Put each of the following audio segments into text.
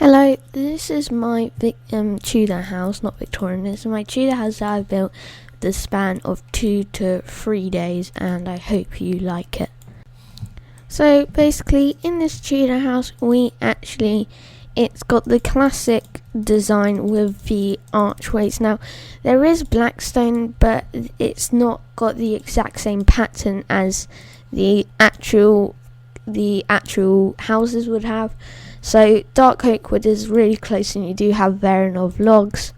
Hello, this is my Tudor house, not Victorian. This is my Tudor house that I've built the span of 2 to 3 days, and I hope you like it. So basically, in this Tudor house, it's got the classic design with the archways. Now, there is black stone, but it's not got the exact same pattern as the actual houses would have. So dark oak wood is really close, and you do have varying of logs,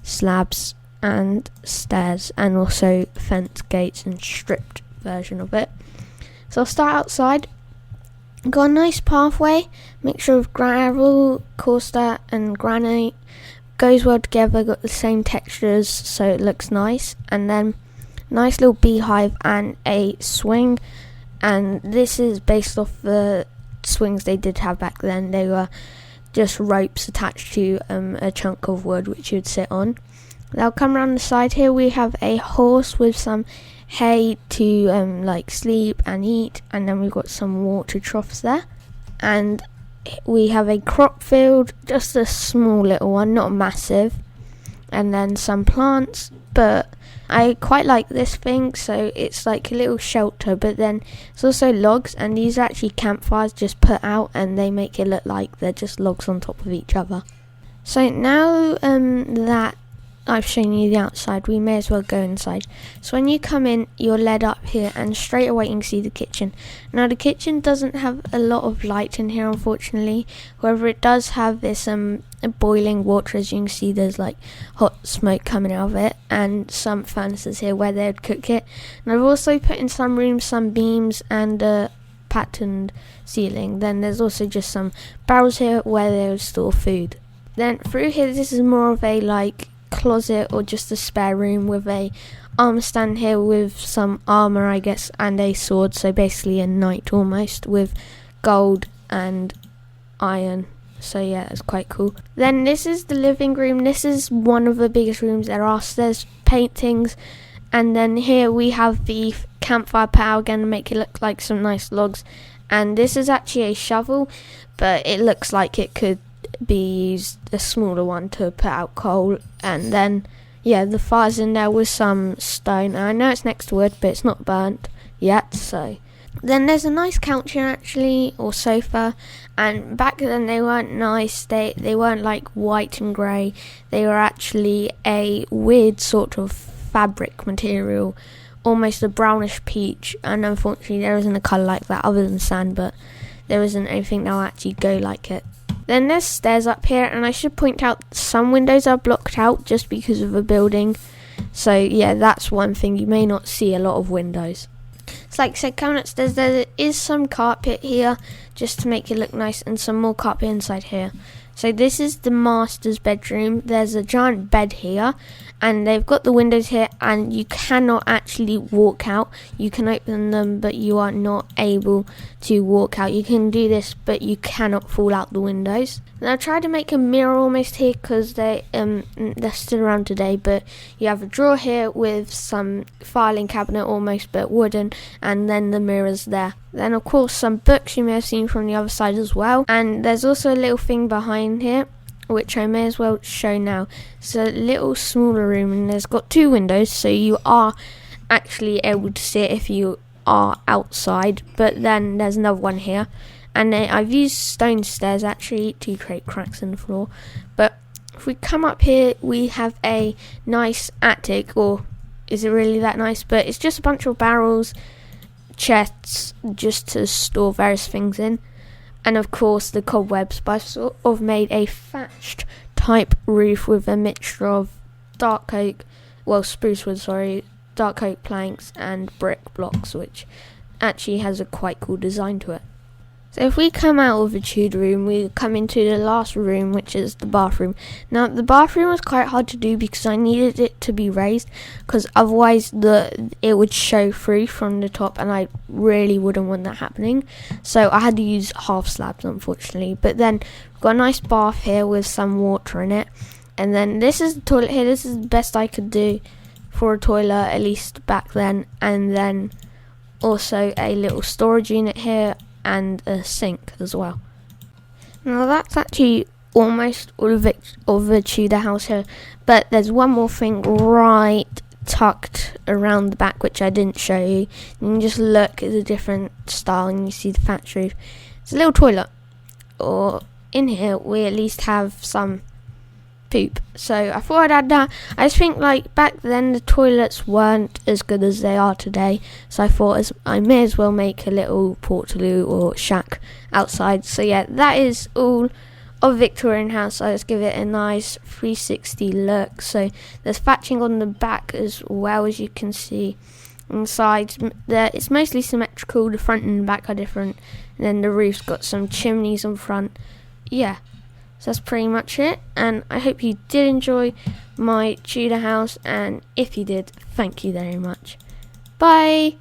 slabs and stairs, and also fence gates and stripped version of it. So I'll start outside. Got a nice pathway, mixture of gravel, coarse and granite. Goes well together, got the same textures, so it looks nice. And then nice little beehive and a swing. And this is based off the swings they did have back then. They were just ropes attached to a chunk of wood which you'd sit on. Now come around the side here, we have a horse with some hay to sleep and eat, and then we've got some water troughs there, and we have a crop field, just a small little one, not massive, and then some plants. But I quite like this thing, so it's like a little shelter, but then it's also logs, and these are actually campfires just put out, and they make it look like they're just logs on top of each other. So now that I've shown you the outside, we may as well go inside. So when you come in, you're led up here, and straight away you can see the kitchen. Now the kitchen doesn't have a lot of light in here, unfortunately. However, it does have this boiling water. As you can see, there's like hot smoke coming out of it, and some furnaces here where they'd cook it. And I've also put in some rooms some beams and a patterned ceiling. Then there's also just some barrels here where they would store food. Then through here, this is more of a closet or just a spare room with a armor stand here with some armor, I guess, and a sword. So basically a knight almost, with gold and iron. So yeah, that's quite cool. Then this is the living room. This is one of the biggest rooms there are. So there's paintings, and then here we have the campfire pile again to make it look like some nice logs. And this is actually a shovel, but it looks like it could be used, a smaller one, to put out coal. And then the fire's in there with some stone. I know it's next to wood, but it's not burnt yet. So then there's a nice couch here actually, or sofa, and back then they weren't nice. They weren't like white and grey. They were actually a weird sort of fabric material, almost a brownish peach, and unfortunately there isn't a colour like that other than sand, but there isn't anything that'll actually go like it. Then there's stairs up here, and I should point out some windows are blocked out just because of a building. So yeah, that's one thing, you may not see a lot of windows. It's like I said, coming upstairs there is some carpet here just to make it look nice, and some more carpet inside here. So this is the master's bedroom. There's a giant bed here, and they've got the windows here, and you cannot actually walk out. You can open them, but you are not able to walk out. You can do this, but you cannot fall out the windows. And I tried to make a mirror almost here because they're still around today, but you have a drawer here with some filing cabinet almost, but wooden, and then the mirror's there. Then of course some books you may have seen from the other side as well, and there's also a little thing behind here which I may as well show now. It's a little smaller room, and there's got 2 windows, so you are actually able to see it if you are outside. But then there's another one here, and I've used stone stairs actually to create cracks in the floor. But if we come up here, we have a nice attic, or is it really that nice? But it's just a bunch of barrels, chests, just to store various things in. And of course the cobwebs, but I've sort of made a thatched type roof with a mixture of spruce wood, dark oak planks and brick blocks, which actually has a quite cool design to it. So if we come out of the Tudor room, we come into the last room, which is the bathroom. Now the bathroom was quite hard to do because I needed it to be raised, because otherwise it would show through from the top, and I really wouldn't want that happening. So I had to use half slabs, unfortunately. But then we've got a nice bath here with some water in it. And then this is the toilet here. This is the best I could do for a toilet, at least back then. And then also a little storage unit here, and a sink as well. Now that's actually almost all of the Tudor house here, but there's one more thing right tucked around the back which I didn't show you. You can just look at the different style and you see the thatch roof. It's a little toilet, or in here we at least have some poop, so I thought I'd add that. I just think like back then the toilets weren't as good as they are today, so I thought I may as well make a little portaloo or shack outside. So yeah, that is all of Victorian house. I just give it a nice 360 look. So there's thatching on the back as well, as you can see. Inside there it's mostly symmetrical, the front and the back are different, and then the roof's got some chimneys on front. Yeah, so that's pretty much it, and I hope you did enjoy my Tudor house, and if you did, thank you very much. Bye.